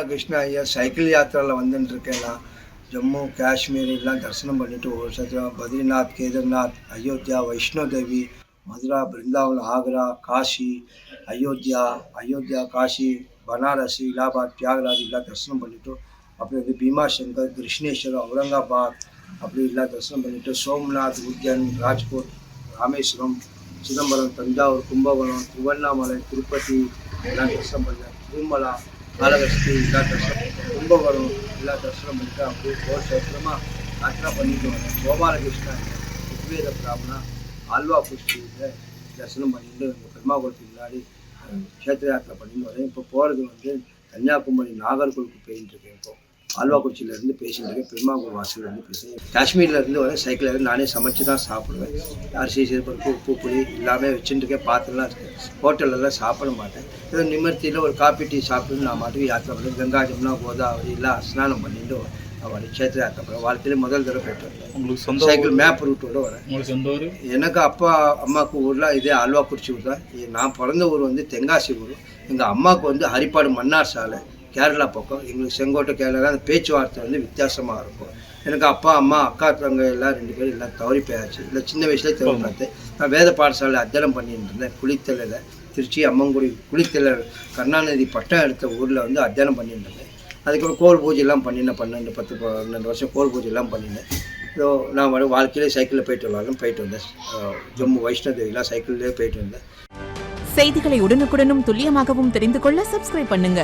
கிருஷ்ணா ஐயா சைக்கிள் யாத்திராவில் வந்துட்டுருக்கேன். நான் ஜம்மு காஷ்மீர் எல்லாம் தரிசனம் பண்ணிவிட்டு ஒரு சத்திரம் பத்ரிநாத், கேதார்நாத், அயோத்தியா, வைஷ்ணோ தேவி, மதுரா, பிருந்தாவன், ஆக்ரா, காஷி, அயோத்தியா, காஷி, பனாரஸ், இலாபாத், தியாகராஜ் எல்லாம் தரிசனம் பண்ணிவிட்டு அப்படி வந்து பீமாசங்கர், கிருஷ்ணேஸ்வரம், அவுரங்காபாத் அப்படி எல்லாம் தரிசனம் பண்ணிவிட்டு சோம்நாத், உஜ்ஜைன், ராஜ்கோட், ராமேஸ்வரம், சிதம்பரம், தஞ்சாவூர், கும்பகோணம், திருவண்ணாமலை, திருப்பதி எல்லாம் தரிசனம் பண்ணேன். திருமலா, காளகஸ்தி எல்லாம் தரிசனம், கும்பகோணம் எல்லாம் தரிசனம் பண்ணிட்டு அப்படியே ஒரு சத்திரமாக யாத்திரா பண்ணிட்டு வரேன். கோபாலகிருஷ்ணா, ருக்வேத பிராமணா, ஆல்வா புஷ்டியில் தரிசனம் பண்ணிட்டு பெருமாகுளத்துக்கு முன்னாடி க்ஷேத்திர யாத்திரை பண்ணிட்டு வரேன். இப்போ போகிறது வந்து கன்னியாகுமரி, நாகர்கோவிலுக்கு போயிட்டு இருக்கேன். இப்போ ஆல்வாக்குறிச்சியிலேருந்து பேசிட்டு இருக்கேன். பெருமாகுளம் வாசலேருந்து பேசுகிறேன். காஷ்மீர்லேருந்து வரேன். சைக்கிளில் இருந்து நானே சமைச்சு தான் சாப்பிடுவேன். அரிசி, சிறுபருப்பு, உப்பு, புளி எல்லாமே வச்சுட்டுருக்கேன். பாத்திரம்லாம் இருக்குது. ஹோட்டலெல்லாம் சாப்பிட மாட்டேன். ஏதோ நிம்மர்த்தியில் ஒரு காப்பி டீ சாப்பிட்டு நான் மாட்டுக்கு யாத்திரை பண்ணேன். கங்கா, ஜமுனா, கோதாவரி எல்லாம் ஸ்நானம் பண்ணிட்டு அவரை க்ஷேத்திர யாத்திரை பண்ணேன். வாழ்க்கையிலே முதல் தடவை போய்ட்டு வரேன். உங்களுக்கு சொந்த சைக்கிள் மேப் ரூட்டோடு வரேன். உங்களுக்கு சொந்த ஊர்? எனக்கு அப்பா அம்மாவுக்கு ஊரில் இதே ஆல்வாக்குறிச்சி ஊர் தான். நான் பிறந்த ஊர் வந்து தென்காசி ஊர். எங்கள் அம்மாவுக்கு வந்து ஹரிப்பாடு மன்னார் சாலை, கேரளா பக்கம். எங்களுக்கு செங்கோட்டை, கேரளா. அந்த பேச்சுவார்த்தை வந்து வித்தியாசமாக இருக்கும். எனக்கு அப்பா அம்மா அக்கா தங்க எல்லாம் 2 பேரும் எல்லாம் தவறி போயாச்சு. இல்லை சின்ன வயசுலேயே தவறி பார்த்தேன். நான் வேத பாடசாலை அத்தியானம் பண்ணிட்டு இருந்தேன். குளித்தலையில், திருச்சி அம்மங்குடி குளித்தலை கருணாநிதி பட்டம் எடுத்த ஊரில் வந்து அத்தியானம் பண்ணிட்டு இருந்தேன். அதுக்கப்புறம் கோவில் பூஜையெல்லாம் பண்ணினேன். 12 வருஷம் கோவில் பூஜையெல்லாம் பண்ணினேன். ஸோ நான் வாழ்க்கையிலே சைக்கிளில் போயிட்டு வந்தேன். ஜம்மு வைஷ்ணோ தேவிலாம் சைக்கிள்லேயே போயிட்டு வந்தேன். செய்திகளை உடனுக்குடனும் துல்லியமாகவும் தெரிந்து கொள்ள சப்ஸ்கிரைப் பண்ணுங்க.